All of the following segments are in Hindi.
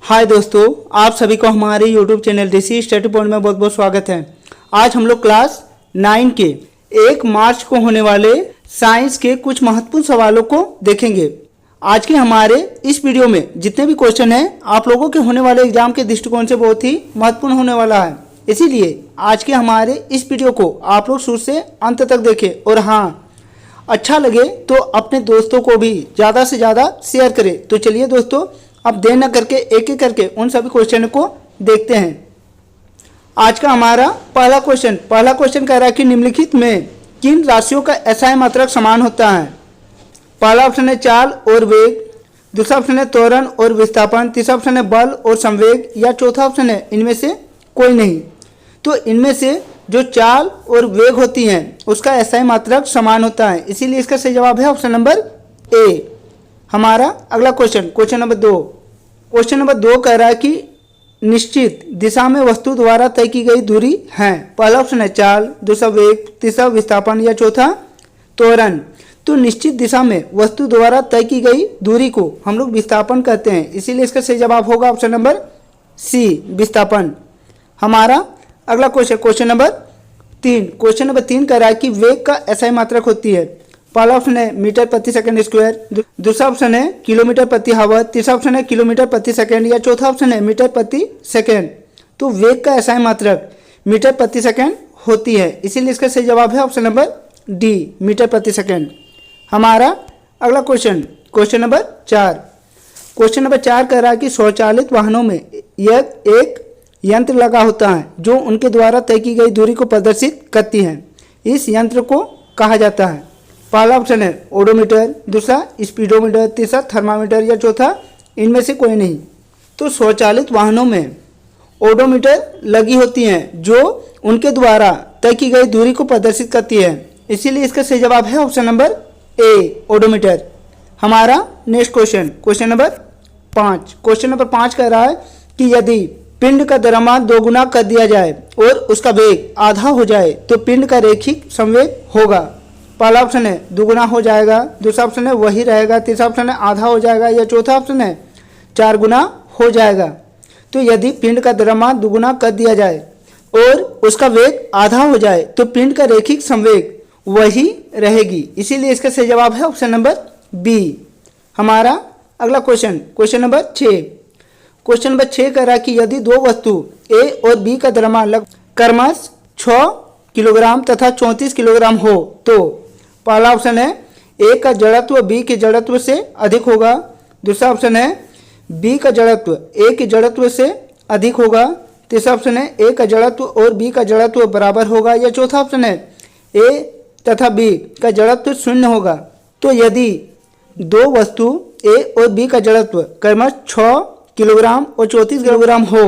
हाय दोस्तों, आप सभी को हमारे YouTube चैनल ऋषि स्टडी पॉइंट में बहुत बहुत स्वागत है। आज हम लोग क्लास 9 के 1 मार्च को होने वाले साइंस के कुछ महत्वपूर्ण सवालों को देखेंगे। आज के हमारे इस वीडियो में जितने भी क्वेश्चन हैं आप लोगों के होने वाले एग्जाम के दृष्टिकोण से बहुत ही महत्वपूर्ण होने वाला है। इसीलिए आज के हमारे इस वीडियो को आप लोग शुरू से अंत तक देखें और हाँ, अच्छा लगे तो अपने दोस्तों को भी ज़्यादा से ज़्यादा शेयर करें। तो चलिए दोस्तों, अब देर न करके एक एक करके उन सभी क्वेश्चन को देखते हैं। आज का हमारा पहला क्वेश्चन कह रहा है कि निम्नलिखित में किन राशियों का एसआई मात्रक समान होता है। पहला ऑप्शन है चाल और वेग, दूसरा ऑप्शन है त्वरण और विस्थापन, तीसरा ऑप्शन है बल और संवेग, या चौथा ऑप्शन है इनमें से कोई नहीं। तो इनमें से जो चाल और वेग होती हैं उसका एसआई मात्रक समान होता है, इसीलिए इसका सही जवाब है ऑप्शन नंबर ए। हमारा अगला क्वेश्चन नंबर 2। क्वेश्चन नंबर 2 कह रहा है कि निश्चित दिशा में वस्तु द्वारा तय की गई दूरी है। पहला ऑप्शन है चाल, दूसरा वेग, तीसरा विस्थापन, या चौथा त्वरण। तो निश्चित दिशा में वस्तु द्वारा तय की गई दूरी को हम लोग विस्थापन कहते हैं, इसीलिए इसका सही जवाब होगा ऑप्शन नंबर सी, विस्थापन। हमारा अगला क्वेश्चन नंबर 3 कह रहा है कि वेग का एसआई मात्रक होती है। पहला ऑप्शन है मीटर प्रति सेकंड स्क्वायर, दूसरा ऑप्शन है किलोमीटर प्रति हावर, तीसरा ऑप्शन है किलोमीटर प्रति सेकंड, या चौथा ऑप्शन है मीटर प्रति सेकंड। तो वेग का एसआई मात्रक मीटर प्रति सेकंड होती है, इसीलिए इसका सही जवाब है ऑप्शन नंबर डी, मीटर प्रति सेकंड। हमारा अगला क्वेश्चन नंबर 4 कह रहा है कि स्वचालित वाहनों में एक यंत्र लगा होता है जो उनके द्वारा तय की गई दूरी को प्रदर्शित करती है। इस यंत्र को कहा जाता है। पहला ऑप्शन है ओडोमीटर, दूसरा स्पीडोमीटर, तीसरा थर्मामीटर, या चौथा इनमें से कोई नहीं। तो स्वचालित वाहनों में ओडोमीटर लगी होती हैं जो उनके द्वारा तय की गई दूरी को प्रदर्शित करती है, इसीलिए इसका सही जवाब है ऑप्शन नंबर ए, ओडोमीटर। हमारा नेक्स्ट क्वेश्चन नंबर 5 कह रहा है कि यदि पिंड का द्रव्यमान 2 गुना कर दिया जाए और उसका वेग आधा हो जाए तो पिंड का रैखिक संवेग होगा। पहला ऑप्शन है 2 गुना हो जाएगा, दूसरा ऑप्शन है वही रहेगा, तीसरा ऑप्शन है आधा हो जाएगा, या चौथा ऑप्शन है 4 गुना हो जाएगा। तो यदि पिंड का द्रव्यमान 2 गुना कर दिया जाए और उसका वेग आधा हो जाए तो पिंड का रैखिक संवेग वही रहेगी, इसीलिए इसका सही जवाब है ऑप्शन नंबर बी। हमारा अगला क्वेश्चन नंबर 6 कह रहा है कि यदि दो वस्तु ए और बी का द्रव्यमान क्रमश 6 किलोग्राम तथा 34 किलोग्राम हो तो पहला ऑप्शन है ए का जड़त्व बी के जड़त्व से अधिक होगा, दूसरा ऑप्शन है बी का जड़त्व ए के जड़त्व से अधिक होगा, तीसरा ऑप्शन है ए का जड़त्व और बी का जड़त्व बराबर होगा, या चौथा ऑप्शन है ए तथा बी का जड़त्व शून्य होगा। तो यदि दो वस्तु ए और बी का जड़त्व क्रमश 6 किलोग्राम और 34 किलोग्राम हो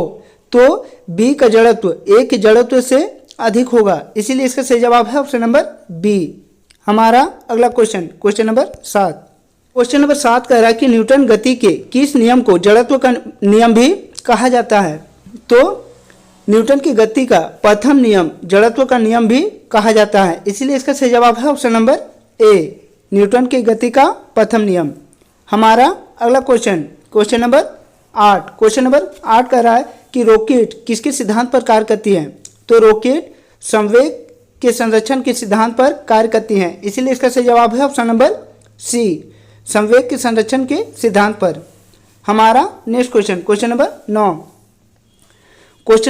तो बी का जड़त्व ए के जड़त्व से अधिक होगा, इसीलिए इसका सही जवाब है ऑप्शन नंबर बी। हमारा अगला क्वेश्चन नंबर 7 कह रहा है कि न्यूटन गति के किस नियम को जड़त्व का नियम भी कहा जाता है। तो न्यूटन की गति का प्रथम नियम जड़त्व का नियम भी कहा जाता है, इसीलिए इसका सही जवाब है ऑप्शन नंबर ए, न्यूटन की गति का प्रथम नियम। हमारा अगला क्वेश्चन नंबर 8 कह रहा है कि रॉकेट किसके सिद्धांत पर कार्य करती है। तो रॉकेट संवेग के संरक्षण के सिद्धांत पर कार्य करती हैं, इसीलिए इसका सही जवाब है ऑप्शन नंबर सी, संवेग के संरक्षण के सिद्धांत पर। हमारा नेक्स्ट क्वेश्चन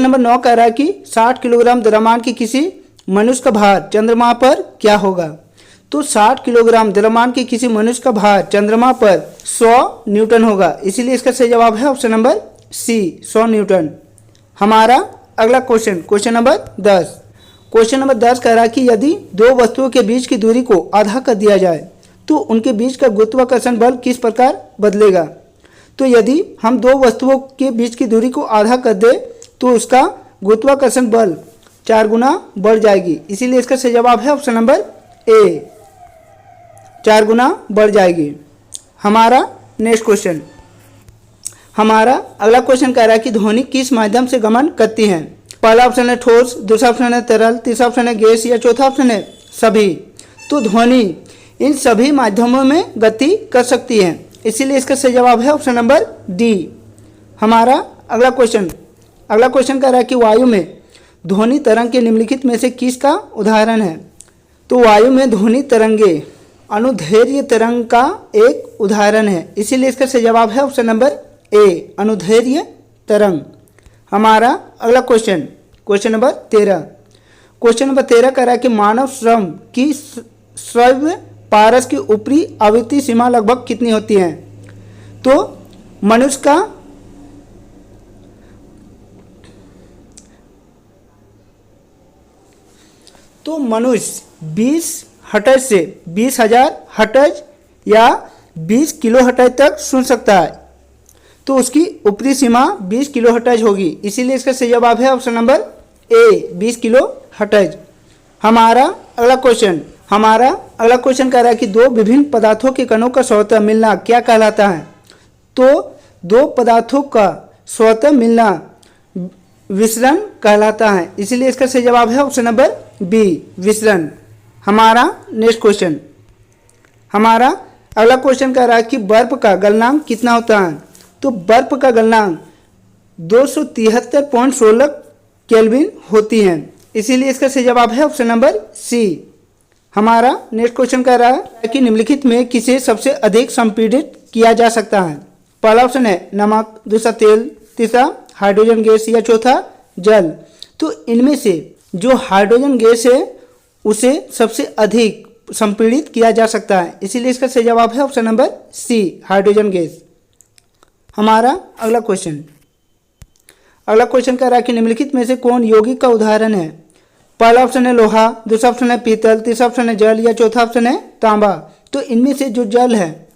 नंबर 9 कह रहा है कि 60 किलोग्राम द्रव्यमान की किसी मनुष्य का भार चंद्रमा पर क्या होगा। तो 60 किलोग्राम द्रव्यमान की किसी मनुष्य का भार चंद्रमा पर 100 न्यूटन होगा, इसीलिए इसका सही जवाब है ऑप्शन नंबर सी, 100 न्यूटन। हमारा अगला क्वेश्चन नंबर 10 कह रहा है कि यदि दो वस्तुओं के बीच की दूरी को आधा कर दिया जाए तो उनके बीच का गुरुत्वाकर्षण बल किस प्रकार बदलेगा। तो यदि हम दो वस्तुओं के बीच की दूरी को आधा कर दे तो उसका गुरुत्वाकर्षण बल 4 गुना बढ़ जाएगी, इसीलिए इसका सही जवाब है ऑप्शन नंबर ए, 4 गुना बढ़ जाएगी। हमारा नेक्स्ट हमारा अगला क्वेश्चन कह रहा है कि ध्वनि किस माध्यम से गमन करती है। पहला ऑप्शन है ठोस, दूसरा ऑप्शन है तरल, तीसरा ऑप्शन है गैस, या चौथा ऑप्शन है सभी। तो ध्वनि इन सभी माध्यमों में गति कर सकती है, इसीलिए इसका सही जवाब है ऑप्शन नंबर डी, हमारा अगला क्वेश्चन कह रहा है कि वायु में ध्वनि तरंग के निम्नलिखित में से किसका उदाहरण है। तो वायु में ध्वनि तरंगे अनुदैर्घ्य तरंग का एक उदाहरण है, इसीलिए इसका सही जवाब है ऑप्शन नंबर ए, अनुदैर्घ्य तरंग। हमारा अगला क्वेश्चन नंबर 13 कह रहा है कि मानव श्रम की श्रव्य पारस की ऊपरी आवृत्ति सीमा लगभग कितनी होती है। तो मनुष्य 20 हर्ट्ज से 20,000 हर्ट्ज या 20 किलो हर्ट्ज तक सुन सकता है, तो उसकी ऊपरी सीमा 20 किलो हर्ट्ज होगी, इसीलिए इसका सही जवाब है option number A, 20 kilo hertz. हमारा अगला क्वेश्चन कह रहा है कि दो विभिन्न पदार्थों के कणों का स्वतः मिलना क्या कहलाता है। तो दो पदार्थों का स्वतः मिलना विसरण कहलाता है, इसीलिए इसका सही जवाब है ऑप्शन नंबर बी, विसरण। हमारा अगला क्वेश्चन कह रहा है कि बर्फ का गलनांक कितना होता है। तो बर्फ का गलनांक 273.16 केल्विन होती है, इसीलिए इसका सही जवाब है ऑप्शन नंबर सी। हमारा नेक्स्ट क्वेश्चन कह रहा है कि निम्नलिखित में किसे सबसे अधिक संपीड़ित किया जा सकता है। पहला ऑप्शन है नमक, दूसरा तेल, तीसरा हाइड्रोजन गैस या चौथा जल। तो इनमें से जो हाइड्रोजन गैस है उसे सबसे अधिक संपीड़ित किया जा सकता है, इसीलिए इसका सही जवाब है option number C, hydrogen gas. हमारा अगला क्वेश्चन कह रहा है कि निम्नलिखित में से कौन यौगिक का उदाहरण है। पहला ऑप्शन है लोहा, दूसरा ऑप्शन है पीतल, तीसरा ऑप्शन है जल या चौथा ऑप्शन है तांबा। तो इनमें से जो जल है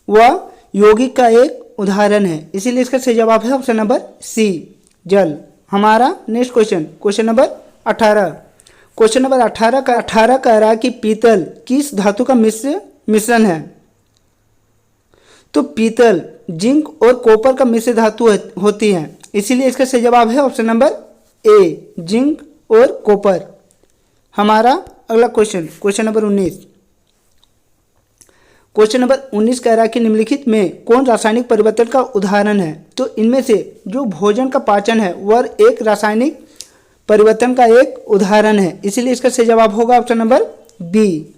वह यौगिक का एक उदाहरण है, इसीलिए इसका सही जवाब है ऑप्शन नंबर सी, जल। हमारा नेक्स्ट क्वेश्चन नंबर 18 कह रहा है कि पीतल किस धातु का मिश्रण है। तो पीतल जिंक और कॉपर का मिश्र धातु होती है, इसीलिए इसका सही जवाब है ऑप्शन नंबर ए, जिंक और कॉपर। हमारा अगला क्वेश्चन नंबर 19 कह रहा है कि निम्नलिखित में कौन रासायनिक परिवर्तन का उदाहरण है। तो इनमें से जो भोजन का पाचन है वह एक रासायनिक परिवर्तन का एक उदाहरण है, इसीलिए इसका सही जवाब होगा ऑप्शन नंबर बी,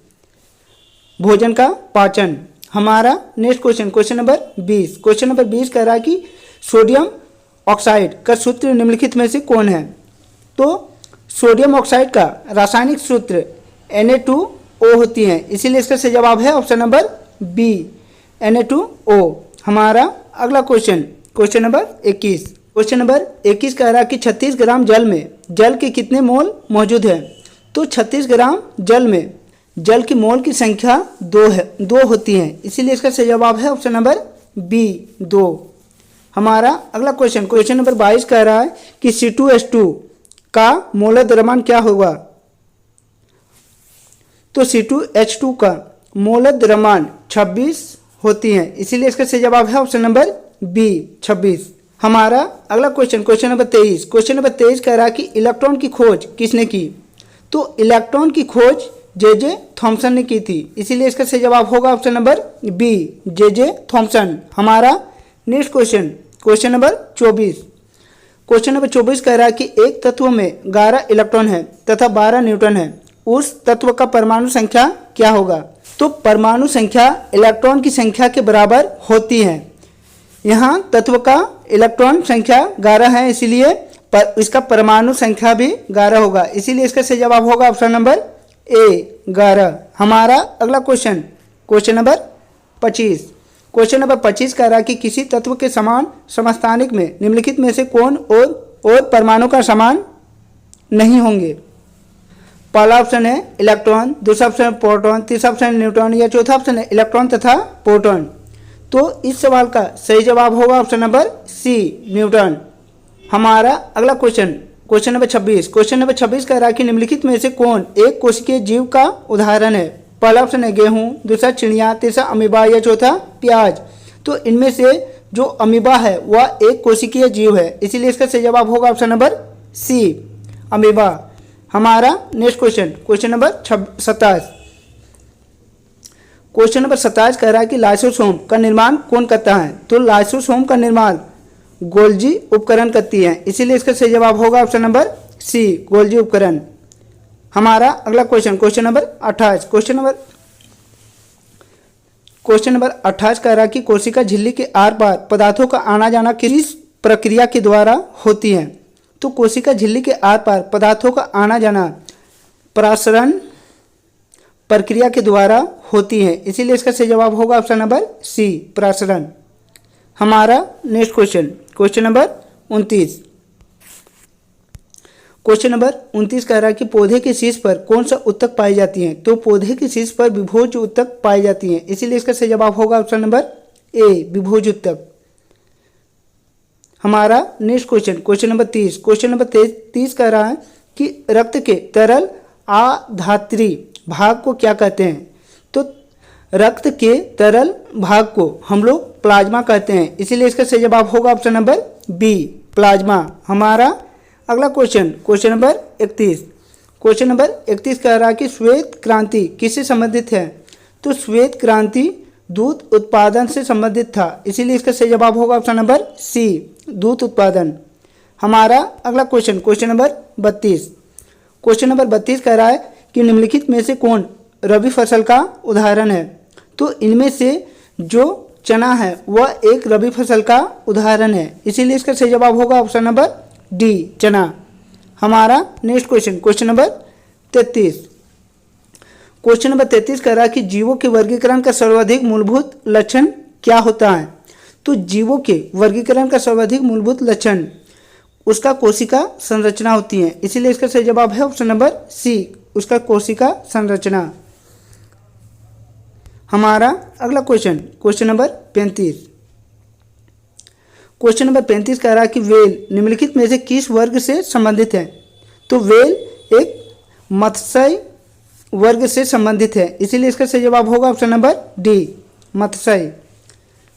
भोजन का पाचन। हमारा नेक्स्ट क्वेश्चन नंबर 20 कह रहा है कि सोडियम ऑक्साइड का सूत्र निम्नलिखित में से कौन है। तो सोडियम ऑक्साइड का रासायनिक सूत्र Na2O होती है, इसीलिए इसका सही जवाब है ऑप्शन नंबर बी, Na2O। हमारा अगला क्वेश्चन नंबर 21 कह रहा है कि 36 ग्राम जल में जल के कितने मोल मौजूद है। तो 36 ग्राम जल में जल की मोल की संख्या 2 होती है, इसीलिए इसका सही जवाब है ऑप्शन नंबर बी, 2। हमारा अगला क्वेश्चन नंबर 22 कह रहा है कि C2H2 का मोलर द्रव्यमान क्या होगा। तो C2H2 का मोलर द्रव्यमान 26 होती है, इसीलिए इसका सही जवाब है ऑप्शन नंबर बी, 26। हमारा अगला क्वेश्चन नंबर 23 कह रहा है कि इलेक्ट्रॉन की खोज किसने की। तो इलेक्ट्रॉन की खोज जे थॉमसन ने की थी, इसीलिए इसका सही जवाब होगा option number B, J Thomson. हमारा नेक्स्ट क्वेश्चन नंबर 24 कह रहा है कि एक तत्व में 11 इलेक्ट्रॉन है तथा 12 न्यूट्रॉन है, उस तत्व का परमाणु संख्या क्या होगा। तो परमाणु संख्या इलेक्ट्रॉन की संख्या के बराबर होती है। यहाँ तत्व का इलेक्ट्रॉन संख्या 11 है, इसीलिए इसका परमाणु संख्या भी 11 होगा, इसीलिए इसका सही जवाब होगा ऑप्शन नंबर ए, 11। हमारा अगला क्वेश्चन नंबर 25 कह रहा है कि किसी तत्व के समान समस्थानिक में निम्नलिखित में से कौन और परमाणु का समान नहीं होंगे। पहला ऑप्शन है इलेक्ट्रॉन, दूसरा ऑप्शन है प्रोटॉन, तीसरा ऑप्शन है न्यूट्रॉन या चौथा ऑप्शन है इलेक्ट्रॉन तथा प्रोटॉन। तो इस सवाल का सही जवाब होगा ऑप्शन नंबर सी, न्यूट्रॉन। हमारा अगला क्वेश्चन नंबर 26 कह रहा है कि निम्नलिखित में से कौन एक कोशिकीय जीव का उदाहरण है। पहला ऑप्शन है गेहूं, दूसरा चिड़िया, तीसरा अमीबा या चौथा प्याज। तो इनमें से जो अमीबा है वह एक कोशिकीय जीव है, इसीलिए इसका सही जवाब होगा ऑप्शन नंबर सी, अमीबा। हमारा नेक्स्ट क्वेश्चन नंबर 27 कह रहा है कि लाइसोसोम का निर्माण कौन करता है। तो लाइसोसोम का निर्माण गोल्जी उपकरण करती हैं, इसीलिए इसका सही जवाब होगा ऑप्शन नंबर सी, गोल्जी उपकरण। हमारा अगला क्वेश्चन नंबर 28 क्वेश्चन नंबर 28 कह रहा है कि कोशिका झिल्ली के आर पार पदार्थों का आना जाना किस प्रक्रिया के द्वारा होती है। तो कोशिका झिल्ली के आर पार पदार्थों का आना जाना परासरण प्रक्रिया के द्वारा होती है, इसीलिए इसका सही जवाब होगा ऑप्शन नंबर सी, परासरण। हमारा नेक्स्ट क्वेश्चन नंबर 29 कह रहा है कि पौधे के शीर्ष पर कौन सा उत्तक पाई जाती है। तो पौधे के शीर्ष पर विभोज उत्तक पाई जाती है, इसीलिए इसका सही जवाब होगा ऑप्शन नंबर ए, विभोज उत्तक। हमारा नेक्स्ट क्वेश्चन नंबर 30 कह रहा है कि रक्त के तरल आधात्री भाग को क्या कहते हैं। तो रक्त के तरल भाग को हम लोग प्लाज्मा कहते हैं, इसीलिए इसका सही जवाब होगा ऑप्शन नंबर बी, प्लाज्मा। हमारा अगला क्वेश्चन नंबर 31 कह रहा है कि श्वेत क्रांति किससे संबंधित है। तो श्वेत क्रांति दूध उत्पादन से संबंधित था, इसीलिए इसका सही जवाब होगा ऑप्शन नंबर सी, दूध उत्पादन। हमारा अगला क्वेश्चन नंबर 32 कह रहा है कि निम्नलिखित में से कौन रबी फसल का उदाहरण है। तो इनमें से जो चना है वह एक रबी फसल का उदाहरण है, इसीलिए इसका सही जवाब होगा ऑप्शन नंबर डी, चना। हमारा नेक्स्ट क्वेश्चन नंबर 33 कह रहा है कि जीवों के वर्गीकरण का सर्वाधिक मूलभूत लक्षण क्या होता है। तो जीवों के वर्गीकरण का सर्वाधिक मूलभूत लक्षण उसका कोशिका संरचना होती है, इसीलिए इसका सही जवाब है ऑप्शन नंबर सी, उसका कोशिका संरचना। हमारा अगला क्वेश्चन नंबर 35 कह रहा है कि वेल निम्नलिखित में से किस वर्ग से संबंधित है। तो वेल एक मत्स्य वर्ग से संबंधित है, इसीलिए इसका सही जवाब होगा ऑप्शन नंबर डी, मत्स्य।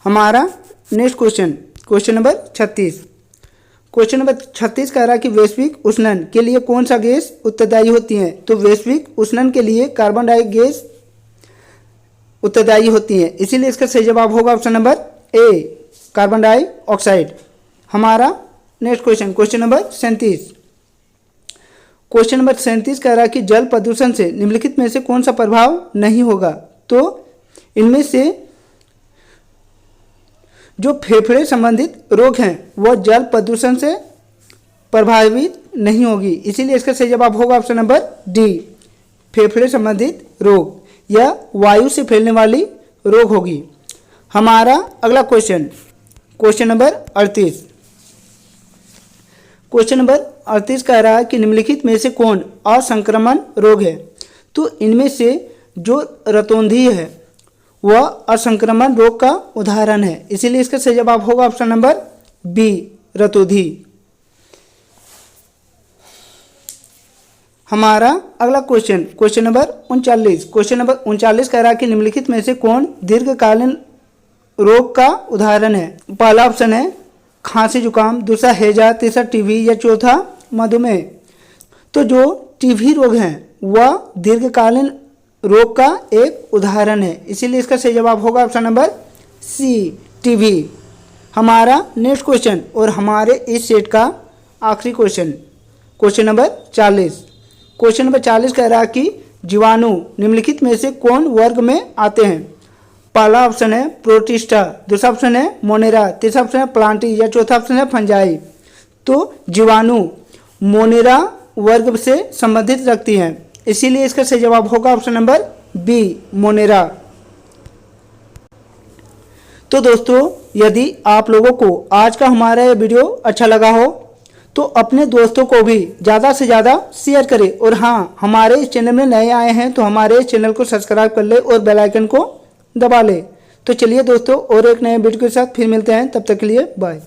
हमारा नेक्स्ट क्वेश्चन नंबर 36 कह रहा है कि वैश्विक उष्णन के लिए कौन सा गैस उत्तरदायी होती है। तो वैश्विक उष्णन के लिए कार्बन डाइऑक्साइड गैस उत्तरदायी होती है, इसीलिए इसका सही जवाब होगा option number A, carbon dioxide. हमारा नेक्स्ट क्वेश्चन नंबर 37 कह रहा है कि जल प्रदूषण से निम्नलिखित में से कौन सा प्रभाव नहीं होगा। तो इनमें से जो फेफड़े संबंधित रोग हैं वह जल प्रदूषण से प्रभावित नहीं होगी, इसीलिए इसका सही जवाब होगा ऑप्शन नंबर डी, फेफड़े संबंधित रोग या वायु से फैलने वाली रोग होगी। हमारा अगला क्वेश्चन नंबर 38 कह रहा है कि निम्नलिखित में से कौन असंक्रमण रोग है। तो इनमें से जो रतौंधी है वह असंक्रमण रोग का उदाहरण है, इसीलिए इसका सही जवाब होगा ऑप्शन नंबर बी, रतौंधी। हमारा अगला क्वेश्चन नंबर 39 कह रहा है कि निम्नलिखित में से कौन दीर्घकालीन रोग का उदाहरण है। पहला ऑप्शन है खांसी जुकाम, दूसरा हैजा, तीसरा टीबी या चौथा मधुमेह। तो जो टीबी रोग है वह दीर्घकालीन रोग का एक उदाहरण है, इसीलिए इसका सही जवाब होगा ऑप्शन नंबर सी, टीबी। हमारा नेक्स्ट क्वेश्चन और हमारे इस सेट का आखिरी क्वेश्चन नंबर 40 कह रहा है कि जीवाणु निम्नलिखित में से कौन वर्ग में आते हैं। पहला ऑप्शन है प्रोटिस्टा, दूसरा ऑप्शन है मोनेरा, तीसरा ऑप्शन है प्लांटी या चौथा ऑप्शन है फंजाई। तो जीवाणु मोनेरा वर्ग से संबंधित रखती हैं, इसीलिए इसका सही जवाब होगा ऑप्शन नंबर बी, मोनेरा। तो दोस्तों यदि आप लोगों को आज का हमारा ये वीडियो अच्छा लगा हो तो अपने दोस्तों को भी ज़्यादा से ज़्यादा शेयर करें, और हाँ, हमारे इस चैनल में नए आए हैं तो हमारे इस चैनल को सब्सक्राइब कर ले और बेल आइकन को दबा ले। तो चलिए दोस्तों और एक नए वीडियो के साथ फिर मिलते हैं, तब तक के लिए बाय।